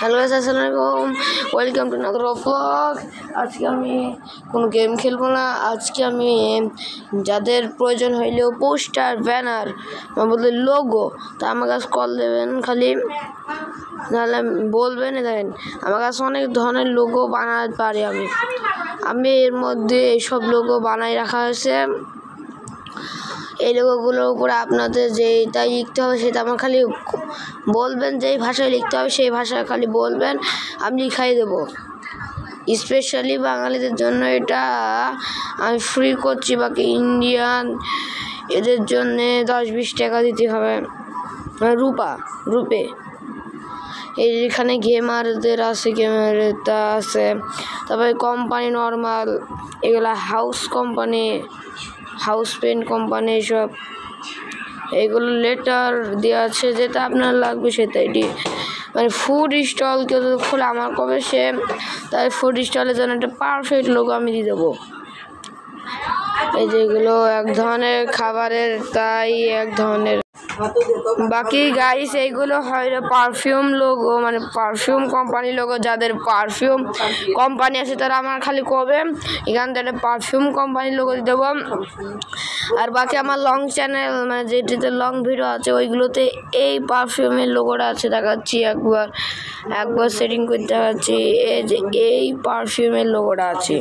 Hello guys, আসসালামু আলাইকুম। Welcome to another blog. আজকে আমি কোনো গেম খেলবো না। আজকে আমি যাদের প্রয়োজন হইলেও পোস্টার, ব্যানার বলতে লোগো, তা আমার কাছে কল দেবেন, খালি নাহলে বলবেন। দেখেন আমার কাছে অনেক ধরনের লোগো বানাতে পারি আমি এর মধ্যে এইসব লোগো বানাই রাখা হয়েছে। এই লোগোগুলোর উপরে আপনাদের যেটা লিখতে হবে সেটা আমার খালি বলবেন, যেই ভাষায় লিখতে হবে সেই ভাষায় খালি বলবেন, আমি লিখাই দেবো। স্পেশালি বাঙালিদের জন্য এটা আমি ফ্রি করছি, বাকি ইন্ডিয়ান এদের জন্যে 10-20 টাকা দিতে হবে, রূপে। এইখানে গেমারদের আছে, গেমারটা আছে, তারপরে কোম্পানি নর্মাল, এগুলা house company, house paint company, সব এগুলো লেটার দেওয়া আছে, যেটা আপনার লাগবে সেটাই মানে ফুড স্টল কেউ যদি খোলে আমার কবে সে, তাই ফুড স্টলের জন্য একটা পারফেক্ট লোগো আমি দিয়ে দেবো। এই যেগুলো এক ধরনের খাবারের, তাই এক ধরনের। বাকি গাইস এইগুলো হয় পারফিউম লোগো, মানে পারফিউম কোম্পানি লোগো। যাদের পারফিউম কোম্পানি আছে তারা আমার খালি কবে এখান থেকে পারফিউম কোম্পানির লোগো দিয়ে দেবো। আর বাকি আমার লং চ্যানেল, মানে যেটিতে লং ভিডিও আছে ওইগুলোতে এই পারফিউমের লোগোটা আছে, দেখাচ্ছি একবার সেটিং করে দেখাচ্ছি। এই যে এই পারফিউমের লোগোটা আছে,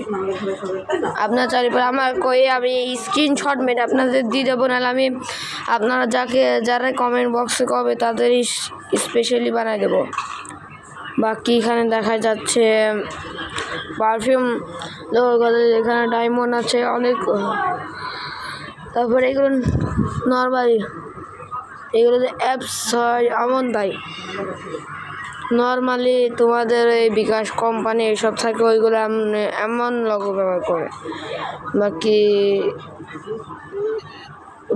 আপনার চারিপাশে আমার আমি স্ক্রিনশট মেরে আপনাদের দিয়ে দেবো, নাহলে আমি আপনারা যারা কমেন্ট বক্সে কবে তাদের স্পেশালি বানাই দেবো। বাকি এখানে দেখা যাচ্ছে পারফিউম লোগো, এখানে ডায়মন্ড আছে অনেক। তারপরে এগুলো নর্মালি, এগুলো যে অ্যাপস হয় এমন, তাই নর্মালি তোমাদের এই বিকাশ কোম্পানি এইসব থাকে, ওইগুলো এমন লোগো ব্যবহার করে।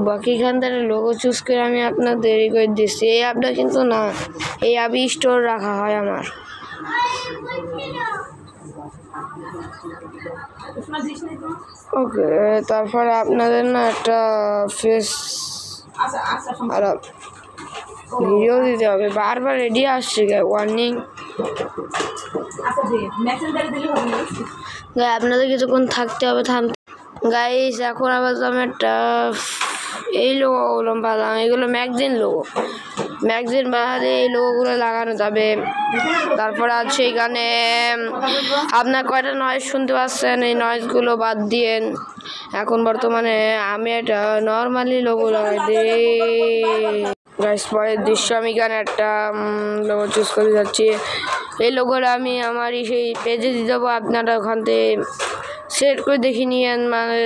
বাকি এখান থেকে লোগো চুজ করে আমি আপনাদের করে দিচ্ছি। এই অ্যাপটা কিন্তু না, এই অ্যাপ স্টোর রাখা হয় আমার। ওকে, তারপরে আপনাদের না একটা ফেস আর ভিডিও দিতে হবে, বারবার রেডি আসছে ওয়ার্নিং। আপনাদের কিছুক্ষণ থাকতে হবে, গাইস। এখন আবার আমি একটা এই লোগোগুলো বানালাম, এগুলো ম্যাগজিন বানালে এই লোগোগুলো লাগানো যাবে। তারপরে আছে এখানে আপনার কয়টা নয়েজ শুনতে পাচ্ছেন, এই নয়েজগুলো বাদ দিয়েন। এখন বর্তমানে আমি একটা নর্মালি লোগো লাগাই দিই। গাইস, পরের দৃশ্য আমি এখানে একটা লোগো চুজ করে যাচ্ছি। এই লোগোটা আমি আমার সেই পেজে দিয়ে দেবো, আপনারা ওখান থেকে সেট করে দেখে নিয়েন, মানে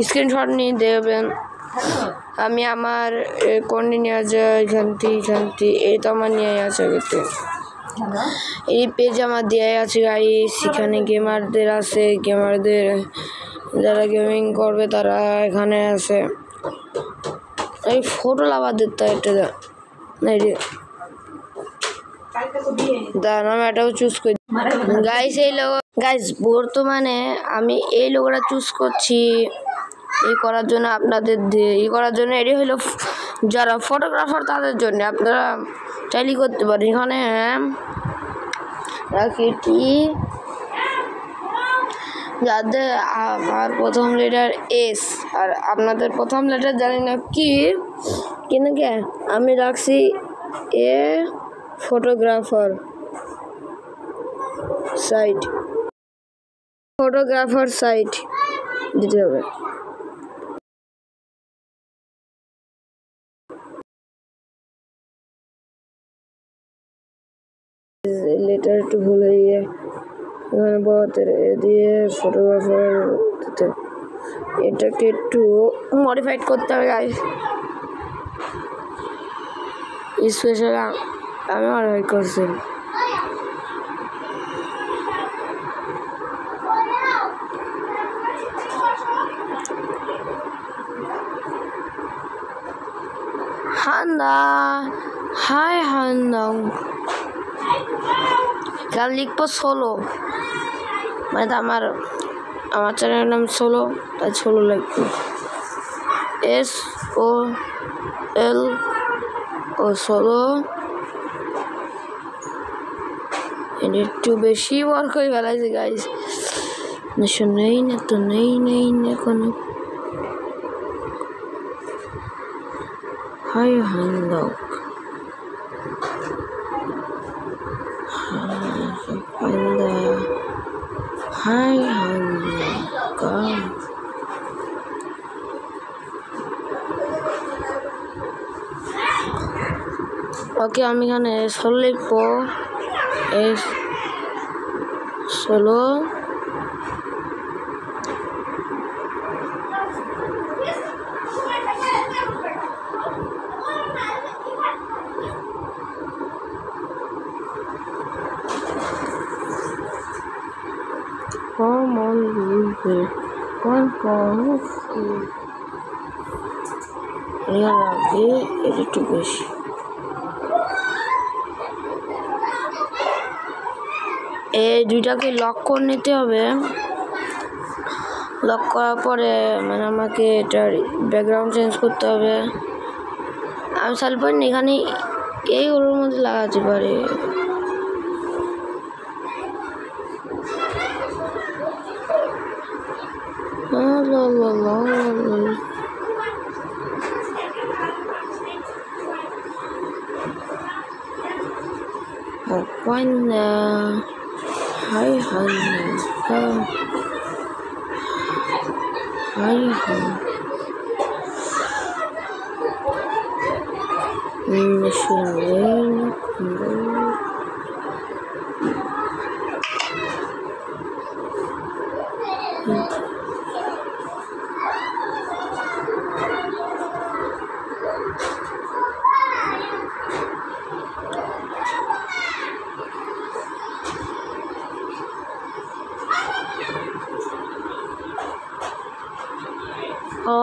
স্ক্রিনশট নিয়ে দেবেন। আমি আমার কোনটি নিয়ে আছে, এখান থেকে এই তো আমার নিয়ে আছে, এই পেজ আমার দেওয়াই আছে গাইস। এখানে গেমারদের আছে, গেমারদের যারা গেমিং করবে তারা এখানে আছে। এই ফটো লাভার দিতে এটা আমি এটাও চুজ করি গাইস। এই লোগো গাইস, বর্তমানে আমি এই লোগোটা চুজ করছি এই করার জন্য, আপনাদের করার জন্য। এটি হলো যারা ফটোগ্রাফার তাদের জন্য, আপনারা চাইলে করতে পারেন। এখানে রাখি যাদের আমার প্রথম লেটার এস, আর আপনাদের প্রথম লেটার জানি না কি, কিন্তু আমি রাখছি এ ফটোগ্রাফার সাইট দিতে হবে। লেটার একটু ভুলে গিয়ে এখানে বড়দের দিয়ে ফটোগ্রাফার দিতে, এটাকে একটু মডিফাইড করতে হবে গাইস। স্পেশাল আমি মডিফাইড করছি। হাই গান লিখবো সোলো, মানে আমার চ্যানেলের নাম সোলো, তাই সোলো লিখবো, SOL সোলো। এটা একটু বেশি ওয়ার্ক হয়ে ফেলাইছে গাইস। নেই না তো নেই কোনো হাই হ্যান্ডক হাই হ্যান্ডক। ওকে আমি এখানে সোলো লিখবো, সোলো একটু বেশি। এই দুইটাকে লক করে নিতে হবে। লক করার পরে মানে আমাকে এটার ব্যাকগ্রাউন্ড চেঞ্জ করতে হবে। আমি সালপন এখানে এইগুলোর মধ্যে লাগাতে পারি।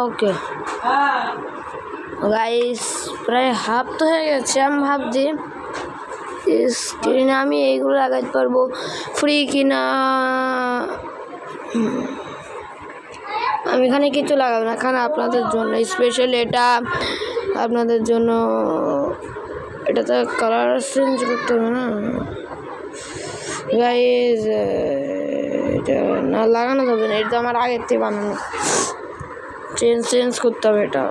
ওকে গাইস, প্রায় হাফ তো হয়ে গেছে। আমি ভাবছি স্ক্রিনে আমি এইগুলো লাগাতে পারবো ফ্রি কিনা। আমি এখানে কিছু লাগাবো না, এখানে আপনাদের জন্য স্পেশাল এটা আপনাদের জন্য। এটা তো কালার চেঞ্জ করতে হবে না গাইস, এটা না লাগানো যাবে না, এটা আমার আগের থেকে বানানো। চেঞ্জ করতে হবে এটা।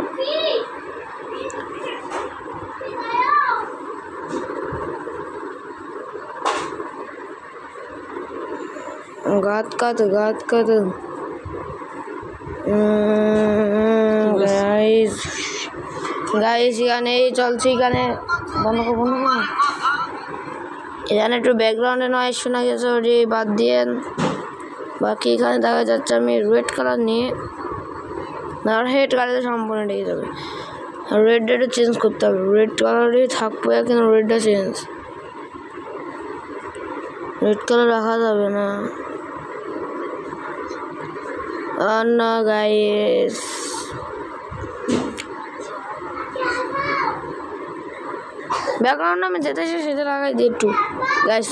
গাত কাত গাইস এখানে চলছে, এখানে বন্ধ করবো না। এখানে একটু ব্যাকগ্রাউন্ডে নয়েজ শোনা গেছে, ওটি বাদ দিয়েন। বাকি এখানে দেখা যাচ্ছে আমি রেড কালার নিয়ে আর হেড কালারে সম্পূর্ণ ঢেকে যাবে। রেড একটু চেঞ্জ করতে হবে, রেড কালারই থাকবো কিন্তু রেডটা চেঞ্জ, রেড কালার রাখা যাবে না। আর না গাইস, ব্যাকগ্রাউন্ড আমি যেতে চাই সেটা লাগাই দিই একটু গাইস,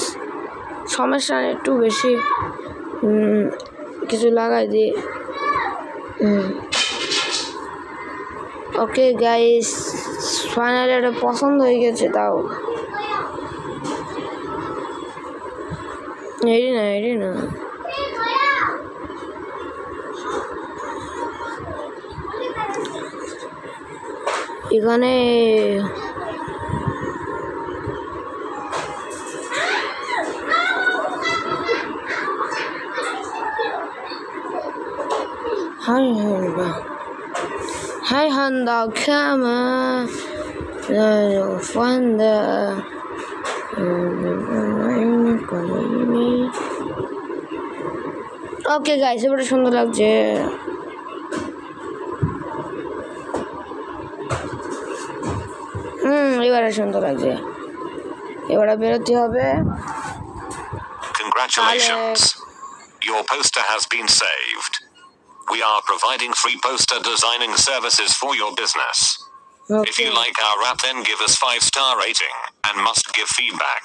সমস্যা একটু বেশি কিছু লাগাই দিই। ওকে গাইস, ফাইনালি এটা পছন্দ হয়ে গেছে। তাও এডি না এখানে Hi Honda, come on. Find the okay guys, এবারে সুন্দর লাগছে। এবারে সুন্দর লাগছে, এবারে বেরোতে হবে। Congratulations, your poster has been saved. We are providing free poster designing services for your business. Okay. If you like our app, then give us 5-star rating and must give feedback.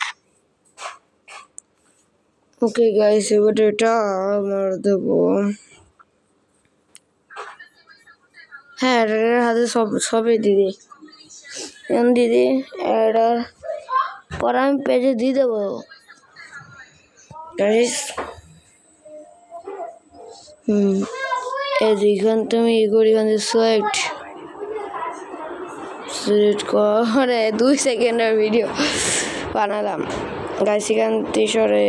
Okay guys, এবারে এটা আমার দেবো। হ্যাঁ, এটার হাতে সবই দিদি এটা পরে আমি পেজে দিয়ে দেবো। গাইস এখান তুমি এখান সিলেক্ট করে 2 সেকেন্ডের ভিডিও বানালাম গাইস এখান থেকে সরে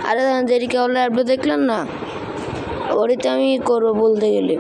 আরে দেরি করলে আপনি দেখলেন না ওরিতে আমি করবো বলতে গেলে